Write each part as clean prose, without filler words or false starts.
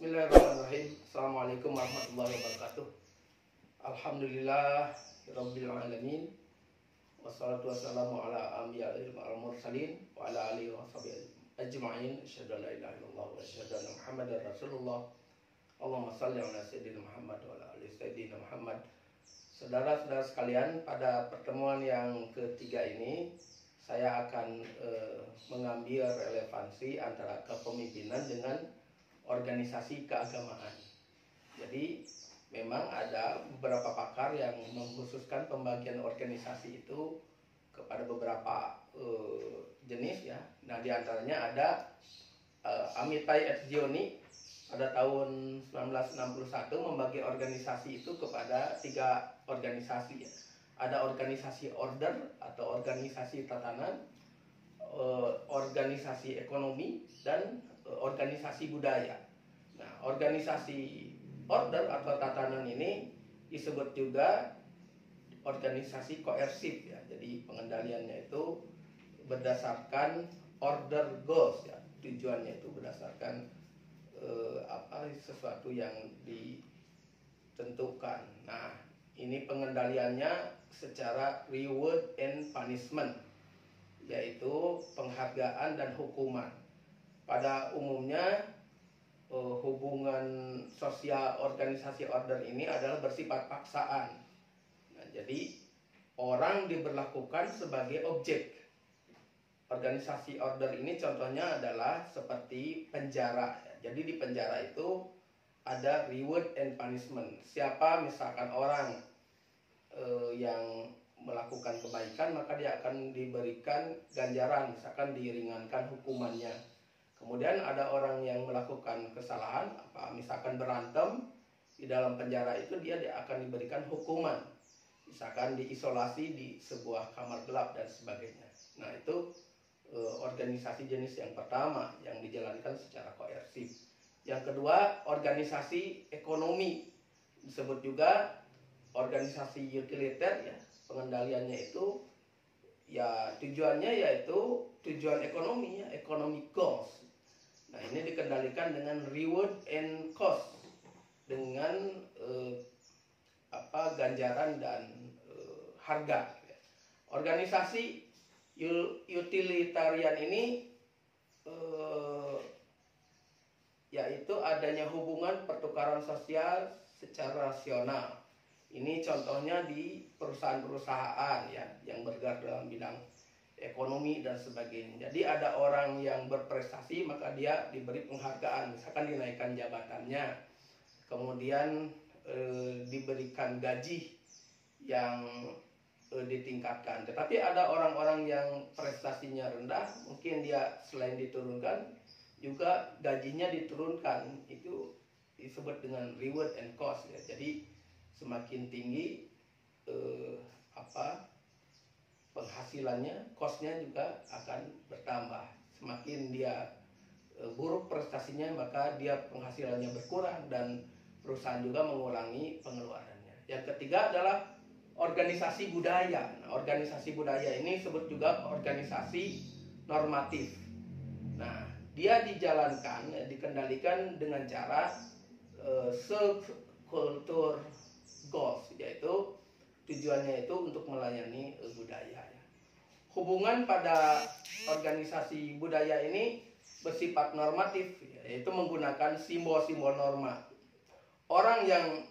Bismillahirrahmanirrahim. Assalamualaikum warahmatullahi wabarakatuh. Alhamdulillah Rabbil alamin. Wassalatu wassalamu ala anbiya'il mursalin wa ala alihi wa sahbihi ajma'in. Asyhadu an la ilaha illallah wa asyhadu anna Muhammadar Rasulullah. Allahumma shalli ala sayyidina Muhammad wa ala ali sayyidina Muhammad. Saudara-saudara sekalian, pada pertemuan yang ketiga ini saya akan mengambil relevansi antara kepemimpinan dengan organisasi keagamaan. Jadi memang ada beberapa pakar yang mengkhususkan pembagian organisasi itu kepada beberapa jenis ya. Nah, diantaranya ada Amitai Etzioni pada tahun 1961 membagi organisasi itu kepada 3 organisasi ya. Ada organisasi order atau organisasi tatanan, organisasi ekonomi, dan organisasi budaya. Nah, organisasi order atau tatanan ini disebut juga organisasi koersif ya. Jadi pengendaliannya itu berdasarkan order goals ya. Tujuannya itu berdasarkan sesuatu yang ditentukan. Nah, ini pengendaliannya secara reward and punishment, yaitu penghargaan dan hukuman. Pada umumnya hubungan sosial organisasi order ini adalah bersifat paksaan. Nah, jadi orang diberlakukan sebagai objek. Organisasi order ini contohnya adalah seperti penjara. Jadi di penjara itu ada reward and punishment. Siapa misalkan orang yang melakukan kebaikan, maka dia akan diberikan ganjaran, misalkan diringankan hukumannya. Kemudian ada orang yang melakukan kesalahan, misalkan berantem di dalam penjara itu, dia akan diberikan hukuman, misalkan diisolasi di sebuah kamar gelap dan sebagainya. Nah, itu organisasi jenis yang pertama yang dijalankan secara koersif. Yang kedua, organisasi ekonomi, disebut juga organisasi utiliter ya. Pengendaliannya itu ya tujuannya yaitu tujuan ekonomi ya, economic goals. Nah, ini dikendalikan dengan reward and cost, dengan ganjaran dan harga. Organisasi utilitarian ini yaitu adanya hubungan pertukaran sosial secara rasional. Ini contohnya di perusahaan-perusahaan ya yang bergerak dalam bidang ekonomi dan sebagainya. Jadi ada orang yang berprestasi, maka dia diberi penghargaan, misalkan dinaikkan jabatannya, kemudian diberikan gaji yang ditingkatkan. Tetapi ada orang-orang yang prestasinya rendah, mungkin dia selain diturunkan juga gajinya diturunkan. Itu disebut dengan reward and cost ya. Jadi semakin tinggi penghasilannya, costnya juga akan bertambah. Semakin dia buruk prestasinya, maka dia penghasilannya berkurang dan perusahaan juga mengurangi pengeluarannya. Yang ketiga adalah organisasi budaya. Nah, organisasi budaya ini disebut juga organisasi normatif. Nah, dia dijalankan, dikendalikan dengan cara subculture goals, yaitu tujuannya itu untuk melayani budaya. Hubungan pada organisasi budaya ini bersifat normatif, yaitu menggunakan simbol-simbol norma. Orang yang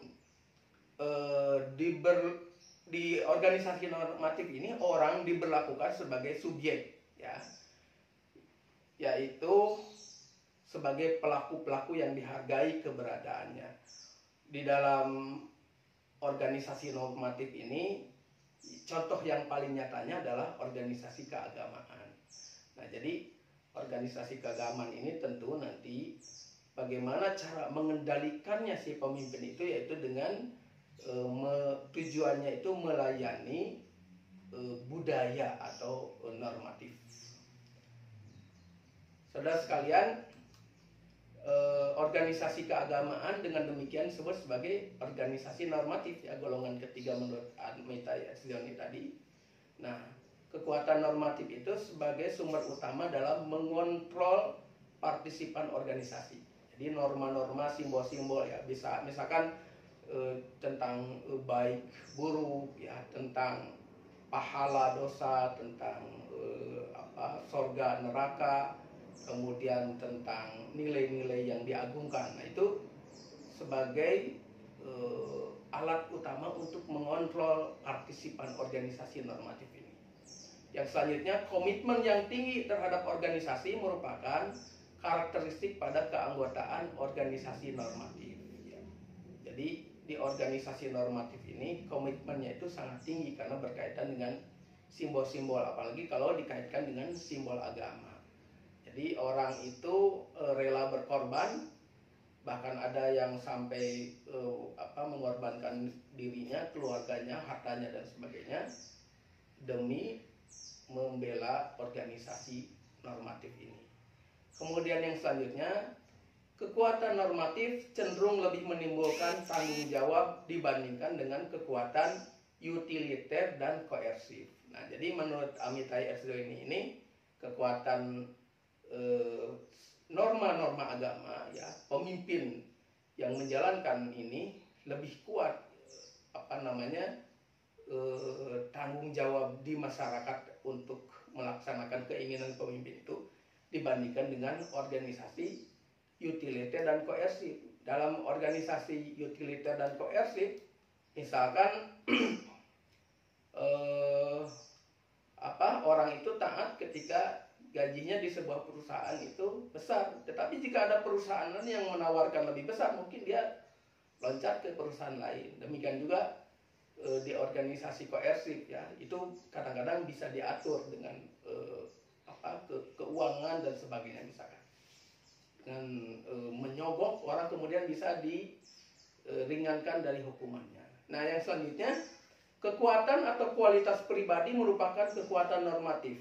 di organisasi normatif ini, orang diberlakukan sebagai subjek, ya, yaitu sebagai pelaku-pelaku yang dihargai keberadaannya. Di dalam organisasi normatif ini, contoh yang paling nyatanya adalah organisasi keagamaan. Nah, jadi organisasi keagamaan ini tentu nanti bagaimana cara mengendalikannya si pemimpin itu, yaitu dengan tujuannya itu melayani budaya atau normatif. Saudara sekalian, organisasi keagamaan dengan demikian disebut sebagai organisasi normatif ya, golongan ketiga menurut Amitai Etzioni tadi. Nah, kekuatan normatif itu sebagai sumber utama dalam mengontrol partisipan organisasi. Jadi norma-norma, simbol-simbol ya, bisa misalkan tentang baik buruk ya, tentang pahala dosa, tentang sorga neraka, kemudian tentang nilai-nilai yang diagungkan. Nah, itu sebagai alat utama untuk mengontrol partisipan organisasi normatif ini. Yang selanjutnya, komitmen yang tinggi terhadap organisasi merupakan karakteristik pada keanggotaan organisasi normatif. Ya. Jadi di organisasi normatif ini komitmennya itu sangat tinggi karena berkaitan dengan simbol-simbol, apalagi kalau dikaitkan dengan simbol agama. Jadi orang itu rela berkorban, bahkan ada yang sampai mengorbankan dirinya, keluarganya, hartanya dan sebagainya demi membela organisasi normatif ini. Kemudian yang selanjutnya, kekuatan normatif cenderung lebih menimbulkan tanggung jawab dibandingkan dengan kekuatan utiliter dan koersif. Nah, jadi menurut Amitai Eshrioni ini kekuatan norma-norma agama ya, pemimpin yang menjalankan ini lebih kuat tanggung jawab di masyarakat untuk melaksanakan keinginan pemimpin itu dibandingkan dengan organisasi utiliter dan koersif. Dalam organisasi utiliter dan koersif, misalkan orang itu taat ketika gajinya di sebuah perusahaan itu besar, tetapi jika ada perusahaan yang menawarkan lebih besar, mungkin dia loncat ke perusahaan lain. Demikian juga di organisasi koersif ya, itu kadang-kadang bisa diatur dengan keuangan dan sebagainya, misalkan dengan menyogok orang kemudian bisa diringankan dari hukumannya. Nah, yang selanjutnya, kekuatan atau kualitas pribadi merupakan kekuatan normatif,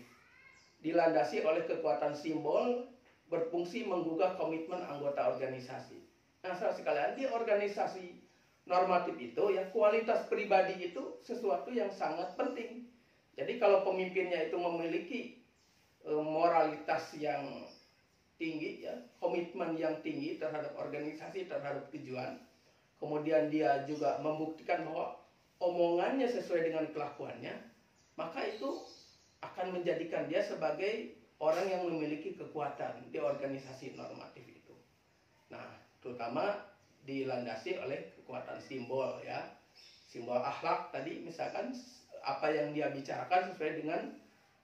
dilandasi oleh kekuatan simbol, berfungsi menggugah komitmen anggota organisasi. Nah, saudara sekalian, di organisasi normatif itu ya, kualitas pribadi itu sesuatu yang sangat penting. Jadi kalau pemimpinnya itu memiliki moralitas yang tinggi ya, komitmen yang tinggi terhadap organisasi, terhadap tujuan, kemudian dia juga membuktikan bahwa omongannya sesuai dengan kelakuannya, maka itu akan menjadikan dia sebagai orang yang memiliki kekuatan di organisasi normatif itu. Nah, terutama dilandasi oleh kekuatan simbol ya, simbol akhlak tadi, misalkan apa yang dia bicarakan sesuai dengan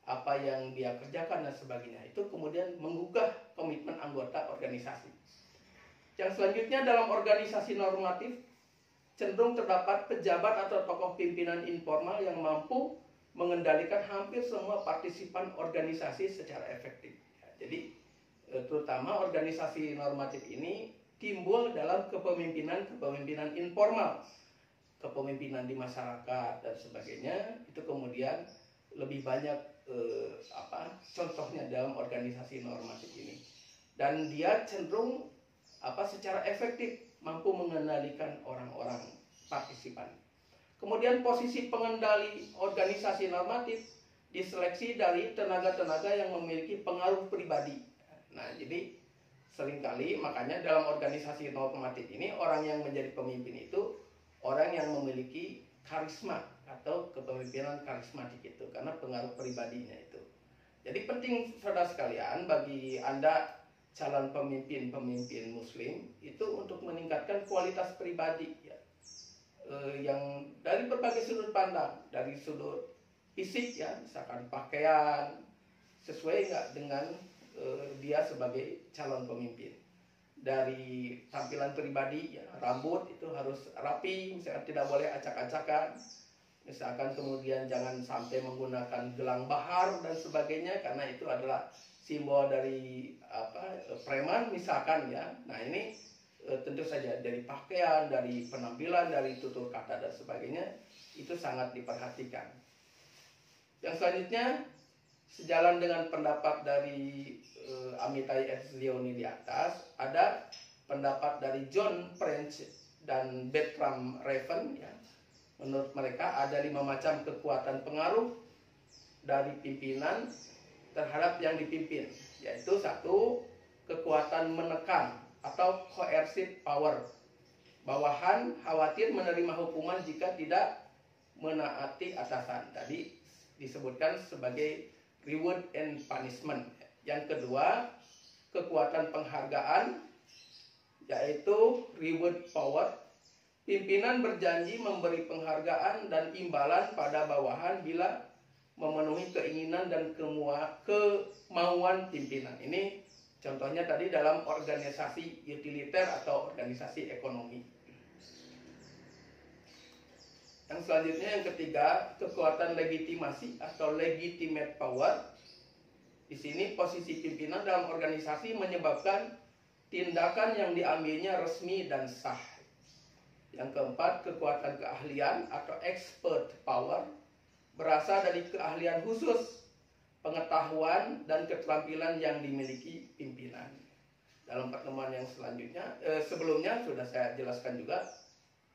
apa yang dia kerjakan dan sebagainya, itu kemudian menggugah komitmen anggota organisasi. Yang selanjutnya, dalam organisasi normatif cenderung terdapat pejabat atau tokoh pimpinan informal yang mampu mengendalikan hampir semua partisipan organisasi secara efektif. Jadi terutama organisasi normatif ini timbul dalam kepemimpinan informal, kepemimpinan di masyarakat dan sebagainya. Itu kemudian lebih banyak contohnya dalam organisasi normatif ini, dan dia cenderung secara efektif mampu mengendalikan orang-orang partisipan. Kemudian posisi pengendali organisasi normatif diseleksi dari tenaga-tenaga yang memiliki pengaruh pribadi. Nah, jadi seringkali makanya dalam organisasi normatif ini orang yang menjadi pemimpin itu orang yang memiliki karisma atau kepemimpinan karismatik itu, karena pengaruh pribadinya itu. Jadi penting saudara sekalian, bagi Anda calon pemimpin muslim itu untuk meningkatkan kualitas pribadi ya, yang dari berbagai sudut pandang, dari sudut fisik ya, misalkan pakaian sesuai nggak dengan dia sebagai calon pemimpin. Dari tampilan pribadi ya, rambut itu harus rapi, misalkan tidak boleh acak-acakan, misalkan kemudian jangan sampai menggunakan gelang bahar dan sebagainya, karena itu adalah simbol dari preman misalkan ya. Nah, ini tentu saja dari pakaian, dari penampilan, dari tutur kata dan sebagainya itu sangat diperhatikan. Yang selanjutnya, sejalan dengan pendapat dari Amitai Eshrioni di atas, ada pendapat dari John French dan Bertram Raven ya. Menurut mereka ada 5 macam kekuatan pengaruh dari pimpinan terhadap yang dipimpin, yaitu 1, kekuatan menekan atau coercive power. Bawahan khawatir menerima hukuman jika tidak menaati atasan. Tadi disebutkan sebagai reward and punishment. Yang kedua, kekuatan penghargaan, yaitu reward power. Pimpinan berjanji memberi penghargaan dan imbalan pada bawahan bila memenuhi keinginan dan kemauan pimpinan. Ini contohnya tadi dalam organisasi utiliter atau organisasi ekonomi. Yang selanjutnya yang ketiga, kekuatan legitimasi atau legitimate power. Di sini posisi pimpinan dalam organisasi menyebabkan tindakan yang diambilnya resmi dan sah. Yang keempat, kekuatan keahlian atau expert power berasal dari keahlian khusus, pengetahuan dan keterampilan yang dimiliki pimpinan. Dalam pertemuan yang selanjutnya, sebelumnya sudah saya jelaskan juga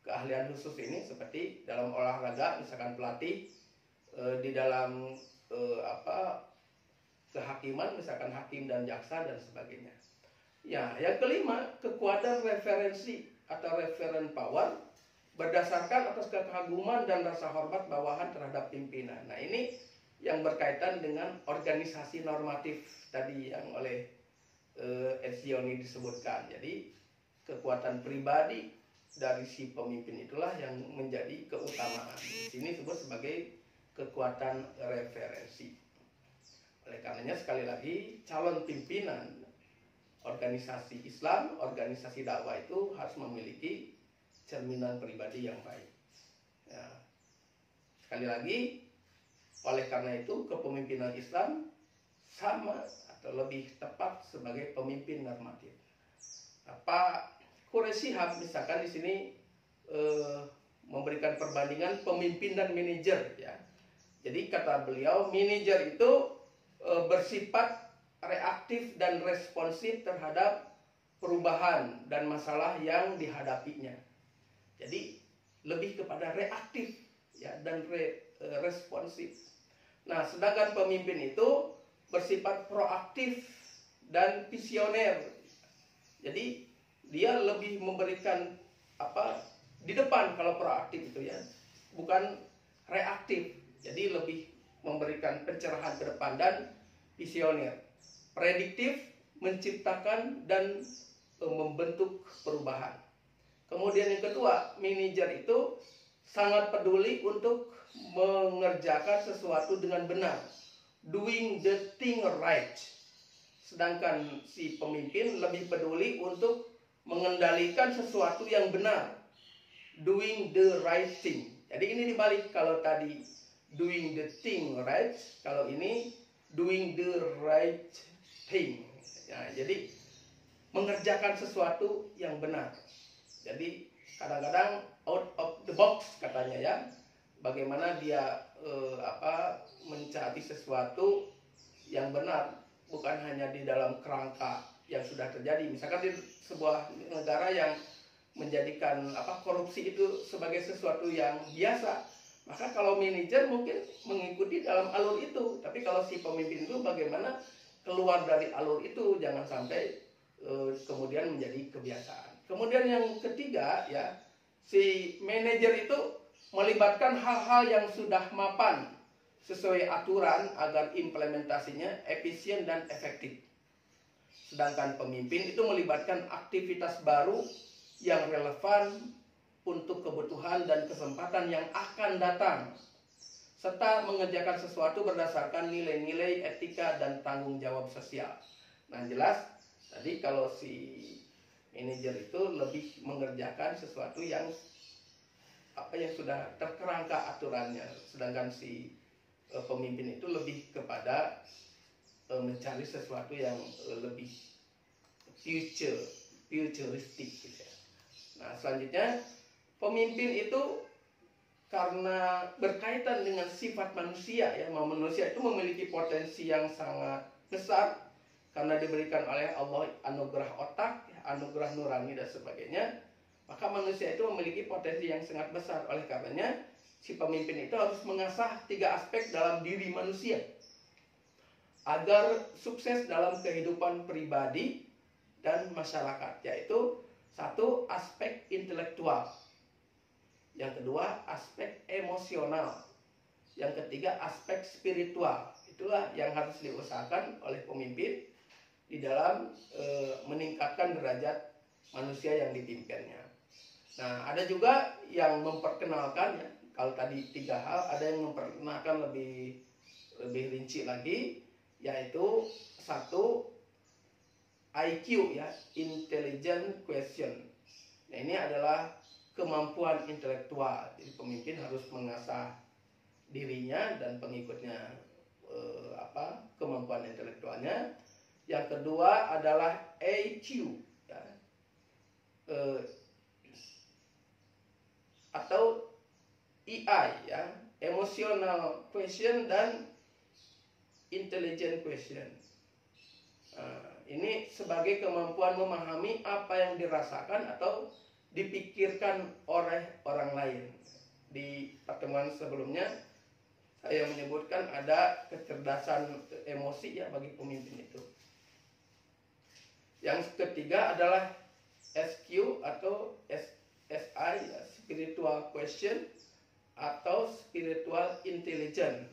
keahlian khusus ini seperti dalam olahraga, misalkan pelatih, di dalam kehakiman, misalkan hakim dan jaksa dan sebagainya. Ya, yang kelima, kekuatan referensi atau referent power berdasarkan atas kekaguman dan rasa hormat bawahan terhadap pimpinan. Nah, ini yang berkaitan dengan organisasi normatif tadi yang oleh Etzioni disebutkan. Jadi kekuatan pribadi dari si pemimpin itulah yang menjadi keutamaan. Di sini disebut sebagai kekuatan referensi. Oleh karenanya sekali lagi, calon pimpinan organisasi Islam, organisasi dakwah itu harus memiliki cerminan pribadi yang baik. Ya. Sekali lagi, oleh karena itu kepemimpinan Islam sama atau lebih tepat sebagai pemimpin normatif. Pak Quraish Shihab misalkan di sini memberikan perbandingan pemimpin dan manajer, ya. Jadi kata beliau, manajer itu bersifat reaktif dan responsif terhadap perubahan dan masalah yang dihadapinya. Jadi lebih kepada reaktif, ya, dan responsif. Nah, sedangkan pemimpin itu bersifat proaktif dan visioner. Jadi dia lebih memberikan di depan kalau proaktif itu, ya, bukan reaktif. Jadi lebih memberikan pencerahan ke depan dan visioner, prediktif, menciptakan dan membentuk perubahan. Kemudian yang kedua, manajer itu sangat peduli untuk mengerjakan sesuatu dengan benar, doing the thing right. Sedangkan si pemimpin lebih peduli untuk mengendalikan sesuatu yang benar, doing the right thing. Jadi ini dibalik, kalau tadi doing the thing right, kalau ini doing the right thing. Ya, jadi mengerjakan sesuatu yang benar. Jadi kadang-kadang out of the box katanya, ya. Bagaimana dia mencari sesuatu yang benar, bukan hanya di dalam kerangka yang sudah terjadi. Misalkan di sebuah negara yang menjadikan korupsi itu sebagai sesuatu yang biasa, maka kalau manajer mungkin mengikuti dalam alur itu. Tapi kalau si pemimpin itu bagaimana keluar dari alur itu, jangan sampai kemudian menjadi kebiasaan. Kemudian yang ketiga, ya, si manajer itu melibatkan hal-hal yang sudah mapan sesuai aturan agar implementasinya efisien dan efektif. Sedangkan pemimpin itu melibatkan aktivitas baru yang relevan untuk kebutuhan dan kesempatan yang akan datang, serta mengerjakan sesuatu berdasarkan nilai-nilai etika dan tanggung jawab sosial. Nah, jelas tadi kalau si manajer itu lebih mengerjakan sesuatu yang sudah terkerangka aturannya, sedangkan si pemimpin itu lebih kepada mencari sesuatu yang lebih futuristik, gitu ya. Nah, selanjutnya pemimpin itu karena berkaitan dengan sifat manusia, ya, manusia itu memiliki potensi yang sangat besar karena diberikan oleh Allah anugerah otak, ya, anugerah nurani dan sebagainya. Maka manusia itu memiliki potensi yang sangat besar. Oleh karenanya si pemimpin itu harus mengasah 3 aspek dalam diri manusia agar sukses dalam kehidupan pribadi dan masyarakat, yaitu satu, aspek intelektual, yang kedua aspek emosional, yang ketiga aspek spiritual. Itulah yang harus diusahakan oleh pemimpin di dalam meningkatkan derajat manusia yang dipimpinnya. Nah, ada juga yang memperkenalkan, ya, kalau tadi 3 hal, ada yang memperkenalkan lebih rinci lagi, yaitu satu, IQ, ya, intelligent question. Nah, ini adalah kemampuan intelektual. Jadi pemimpin harus mengasah dirinya dan pengikutnya kemampuan intelektualnya. Yang kedua adalah EQ, ya, atau EI, ya, emotional question dan intelligent question. Ini sebagai kemampuan memahami apa yang dirasakan atau dipikirkan oleh orang lain. Di pertemuan sebelumnya saya menyebutkan ada kecerdasan emosi, ya, bagi pemimpin itu. Yang ketiga adalah SQ atau SI, ya, spiritual question atau spiritual intelligence.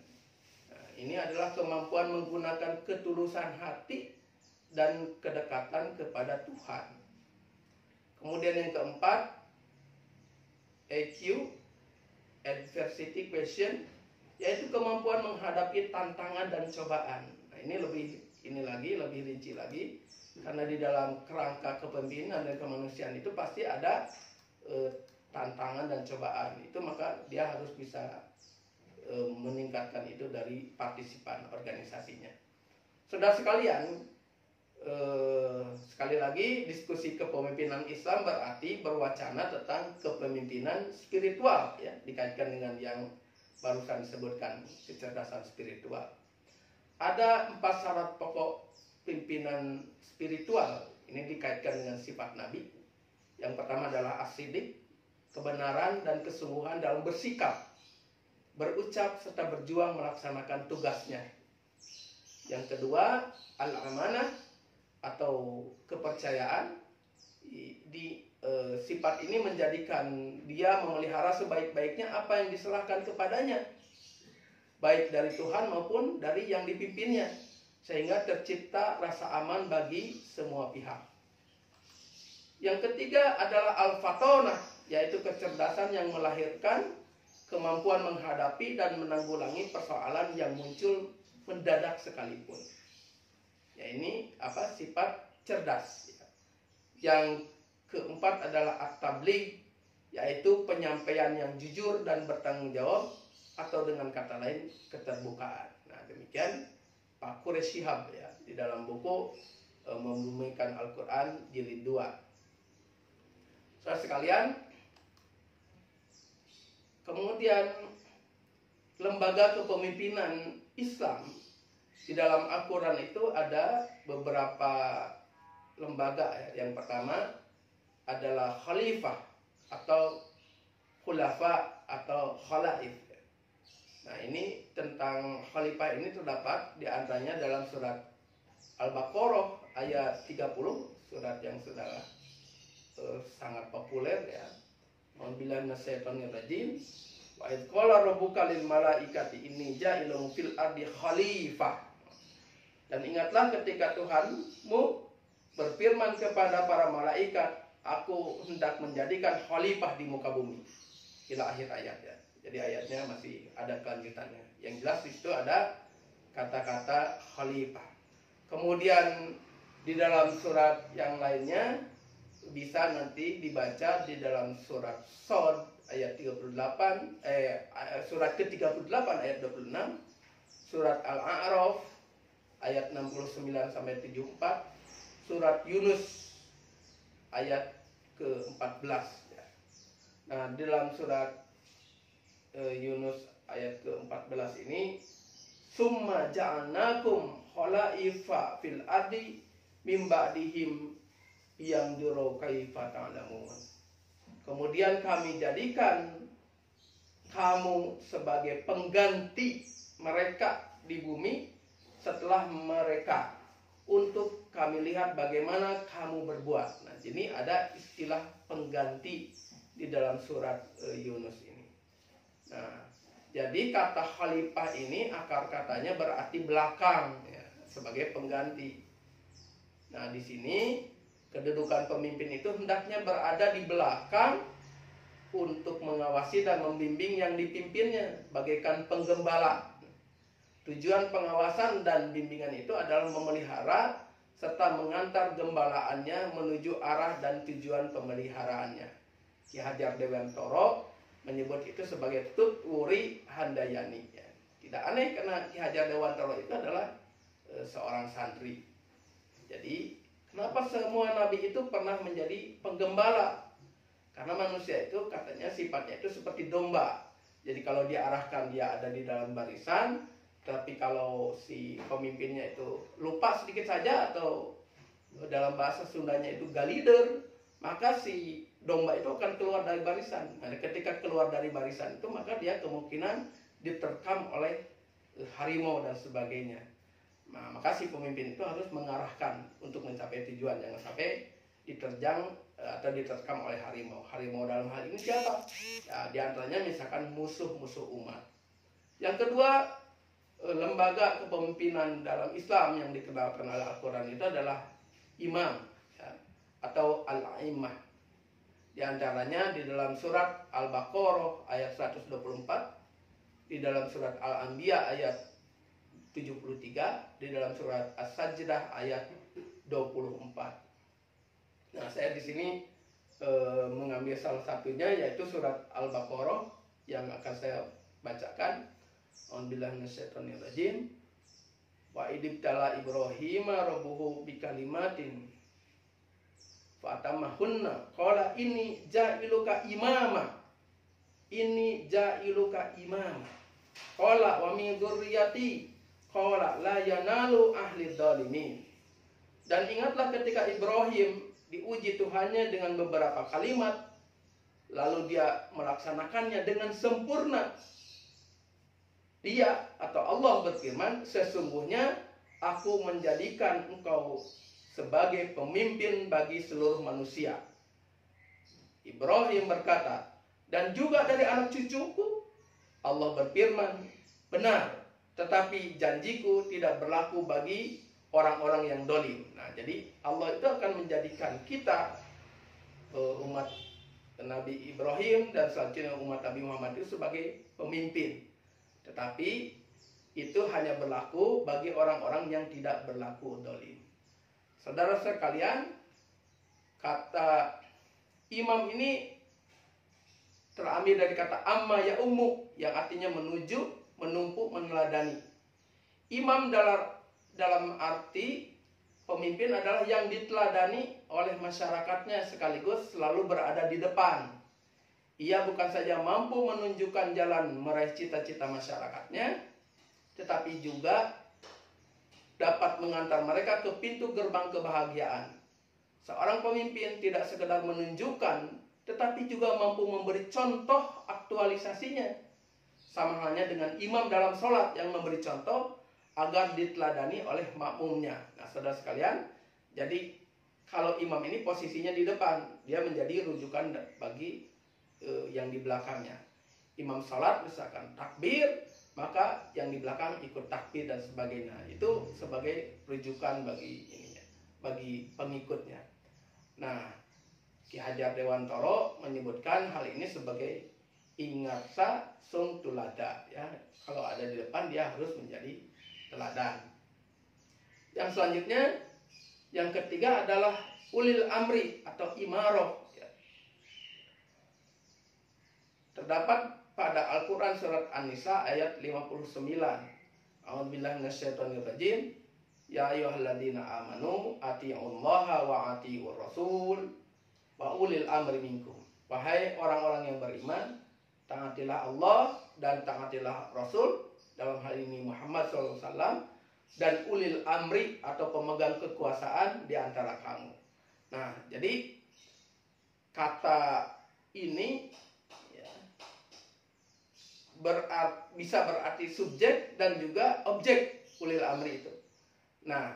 Nah, ini adalah kemampuan menggunakan ketulusan hati dan kedekatan kepada Tuhan. Kemudian yang keempat, EQ, adversity question, yaitu kemampuan menghadapi tantangan dan cobaan. Nah, ini lebih rinci lagi, karena di dalam kerangka kepemimpinan dan kemanusiaan itu pasti ada tantangan dan cobaan. Itu maka dia harus bisa meningkatkan itu dari partisipan organisasinya. Saudara sekalian, sekali lagi, diskusi kepemimpinan Islam berarti berwacana tentang kepemimpinan spiritual, ya, dikaitkan dengan yang barusan disebutkan, kecerdasan spiritual. Ada 4 syarat pokok pimpinan spiritual. Ini dikaitkan dengan sifat Nabi. Yang pertama adalah as-sidik, kebenaran dan kesungguhan dalam bersikap, berucap serta berjuang melaksanakan tugasnya. Yang kedua, al-amanah atau kepercayaan. Sifat ini menjadikan dia memelihara sebaik-baiknya apa yang diserahkan kepadanya, baik dari Tuhan maupun dari yang dipimpinnya, sehingga tercipta rasa aman bagi semua pihak. Yang ketiga adalah al-fatonah, yaitu kecerdasan yang melahirkan kemampuan menghadapi dan menanggulangi persoalan yang muncul mendadak sekalipun. Ya, ini sifat cerdas. Yang keempat adalah at-tabligh, yaitu penyampaian yang jujur dan bertanggung jawab, atau dengan kata lain keterbukaan. Nah, demikian Pak Quraish Shihab, ya, di dalam buku Membumikan Al-Quran jilid 2. Saudara sekalian, kemudian lembaga kepemimpinan Islam di dalam Al-Quran itu ada beberapa lembaga, ya. Yang pertama adalah khalifah atau khulafa atau khalaif. Nah, ini tentang khalifah ini terdapat di antaranya dalam surat Al-Baqarah ayat 30, surat yang sudah sangat populer, ya. A'udzubillahi minasyaitonir rajim. Wa idz qala rabbuka lil malaikati inni ja'ilun fil ardi khalifah. Dan ingatlah ketika Tuhanmu berfirman kepada para malaikat, aku hendak menjadikan khalifah di muka bumi. Ila akhir ayat, ya. Jadi ayatnya masih ada kelanjutannya. Yang jelas di situ ada kata-kata khalifah. Kemudian di dalam surat yang lainnya bisa nanti dibaca di dalam surat Shad ayat 38, surat ke-38 ayat 26, surat Al-A'raf ayat 69 sampai 74, surat Yunus ayat ke-14, ya. Nah, di dalam surat Yunus ayat ke-14 ini, summa ja'alnakum khalaifa fil ardi mim ba'dihim yanzuru kaifa ta'lamun. Kemudian kami jadikan kamu sebagai pengganti mereka di bumi setelah mereka untuk kami lihat bagaimana kamu berbuat. Nah, ini ada istilah pengganti di dalam surat Yunus ini. Nah, jadi kata khalifah ini akar katanya berarti belakang, ya, sebagai pengganti. Nah, di sini kedudukan pemimpin itu hendaknya berada di belakang untuk mengawasi dan membimbing yang dipimpinnya, bagaikan penggembala. Tujuan pengawasan dan bimbingan itu adalah memelihara serta mengantar gembalaannya menuju arah dan tujuan pemeliharaannya. Ki Hajar Dewantara menyebut itu sebagai Tutwuri Handayani. Ya. Tidak aneh karena Ki Hajar Dewantara itu adalah seorang santri. Jadi kenapa semua nabi itu pernah menjadi penggembala? Karena manusia itu katanya sifatnya itu seperti domba. Jadi kalau diarahkan dia ada di dalam barisan, tapi kalau si pemimpinnya itu lupa sedikit saja atau dalam bahasa Sundanya itu galider, maka si domba itu akan keluar dari barisan. Nah, ketika keluar dari barisan itu maka dia kemungkinan diterkam oleh harimau dan sebagainya. Nah, maka si pemimpin itu harus mengarahkan untuk mencapai tujuan, jangan sampai diterjang atau diterkam oleh harimau. Harimau dalam hal ini siapa? Ya, di antaranya misalkan musuh-musuh umat. Yang kedua, lembaga kepemimpinan dalam Islam yang dikenalkan oleh Al-Quran itu adalah imam, ya, atau al-a'immah. Di antaranya di dalam surat Al-Baqarah ayat 124, di dalam surat Al-Anbiya ayat 73, di dalam surat As-Sajdah ayat 24. Nah, saya di sini mengambil salah satunya yaitu surat Al-Baqarah yang akan saya bacakan. A'udzubillahi minasyaitonir rajim. Wa idibtala Ibrahima rabbuhu bikalimatin fatamahunna qala inni ja'iluka imama. Inni ja'iluka imama. Qala wa min dzurriyyati qala la yanalu ahli dzalimin. Dan ingatlah ketika Ibrahim diuji Tuhannya dengan beberapa kalimat, lalu dia melaksanakannya dengan sempurna. Dia atau Allah berfirman, sesungguhnya aku menjadikan engkau sebagai pemimpin bagi seluruh manusia. Ibrahim berkata, dan juga dari anak cucuku. Allah berfirman, benar, tetapi janjiku tidak berlaku bagi orang-orang yang dolim. Nah, jadi Allah itu akan menjadikan kita, umat Nabi Ibrahim dan selanjutnya umat Nabi Muhammad itu sebagai pemimpin. Tetapi itu hanya berlaku bagi orang-orang yang tidak berlaku dolim. Saudara sekalian, kata imam ini terambil dari kata amma ya ummu, yang artinya menuju, menumpuk, meneladani. Imam dalam arti pemimpin adalah yang diteladani oleh masyarakatnya sekaligus selalu berada di depan. Ia bukan saja mampu menunjukkan jalan meraih cita-cita masyarakatnya, tetapi juga dapat mengantar mereka ke pintu gerbang kebahagiaan. Seorang pemimpin tidak sekedar menunjukkan, tetapi juga mampu memberi contoh aktualisasinya. Sama halnya dengan imam dalam sholat yang memberi contoh agar diteladani oleh makmumnya. Nah, saudara sekalian, jadi kalau imam ini posisinya di depan, dia menjadi rujukan bagi yang di belakangnya. Imam salat misalkan takbir, maka yang di belakang ikut takbir dan sebagainya. Itu sebagai rujukan bagi ininya, bagi pengikutnya. Nah, Ki Hajar Dewantara menyebutkan hal ini sebagai ingatsa sung tulada, ya. Kalau ada di depan dia harus menjadi teladan. Yang selanjutnya, yang ketiga adalah ulil amri atau imaroh. Terdapat pada Al-Quran surat An-Nisa ayat 59. A'udzubillahi minasyaitonir rajim. Ya ayyuhalladzina amanu atiiullaha wa atiiur rasul wa ulil amri minkum. Wahai orang-orang yang beriman, taatilah Allah dan taatilah Rasul, dalam hal ini Muhammad SAW, dan ulil amri atau pemegang kekuasaan di antara kamu. Nah, jadi kata ini bisa berarti subjek dan juga objek ulil amri itu. Nah,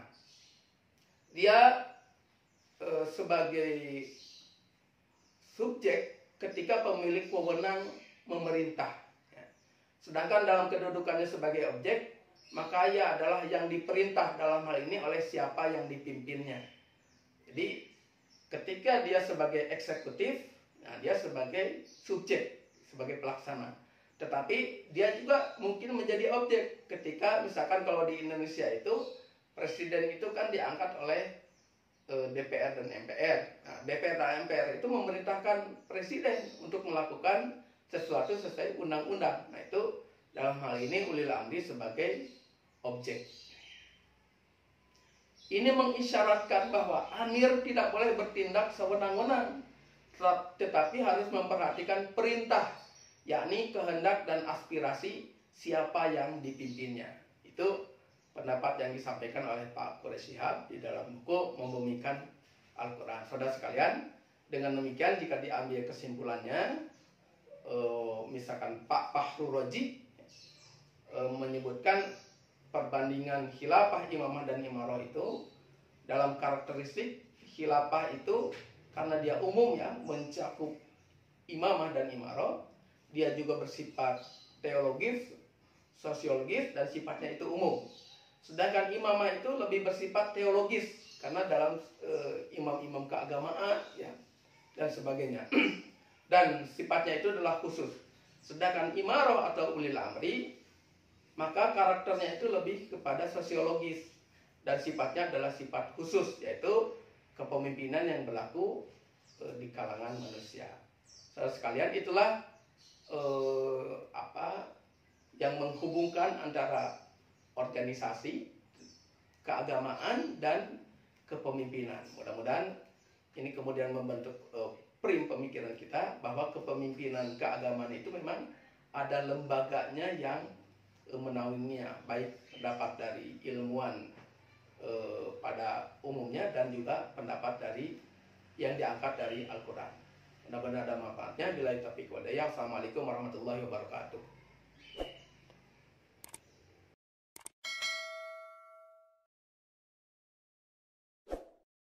dia sebagai subjek ketika pemilik wewenang memerintah. Sedangkan dalam kedudukannya sebagai objek, maka ia adalah yang diperintah dalam hal ini oleh siapa yang dipimpinnya. Jadi ketika dia sebagai eksekutif, nah dia sebagai subjek, sebagai pelaksana. Tetapi dia juga mungkin menjadi objek ketika misalkan kalau di Indonesia itu presiden itu kan diangkat oleh DPR dan MPR. Nah, DPR dan MPR itu memerintahkan presiden untuk melakukan sesuatu sesuai undang-undang. Nah itu dalam hal ini ulil amri sebagai objek. Ini mengisyaratkan bahwa amir tidak boleh bertindak sewenang-wenang, tetapi harus memperhatikan perintah, yakni kehendak dan aspirasi siapa yang dipimpinnya. Itu pendapat yang disampaikan oleh Pak Quraish Shihab di dalam buku Membumikan Al-Quran. Saudara sekalian, dengan demikian jika diambil kesimpulannya, misalkan Pak Fahru Roji menyebutkan perbandingan khilafah, imamah, dan imarah itu dalam karakteristik khilafah itu karena dia umum ya, mencakup imamah dan imarah, dia juga bersifat teologis, sosiologis, dan sifatnya itu umum. Sedangkan imamah itu lebih bersifat teologis karena dalam imam-imam keagamaan ya dan sebagainya. Dan sifatnya itu adalah khusus. Sedangkan imarah atau ulil amri, maka karakternya itu lebih kepada sosiologis dan sifatnya adalah sifat khusus, yaitu kepemimpinan yang berlaku di kalangan manusia. Saudara sekalian, itulah yang menghubungkan antara organisasi, keagamaan, dan kepemimpinan. Mudah-mudahan ini kemudian membentuk prim pemikiran kita bahwa kepemimpinan keagamaan itu memang ada lembaganya yang menaunginya, baik pendapat dari ilmuwan pada umumnya dan juga pendapat dari yang diangkat dari Al-Quran. Mudah-mudahan ada manfaatnya. Billahi taufiq wal hidayah. Assalamualaikum warahmatullahi wabarakatuh.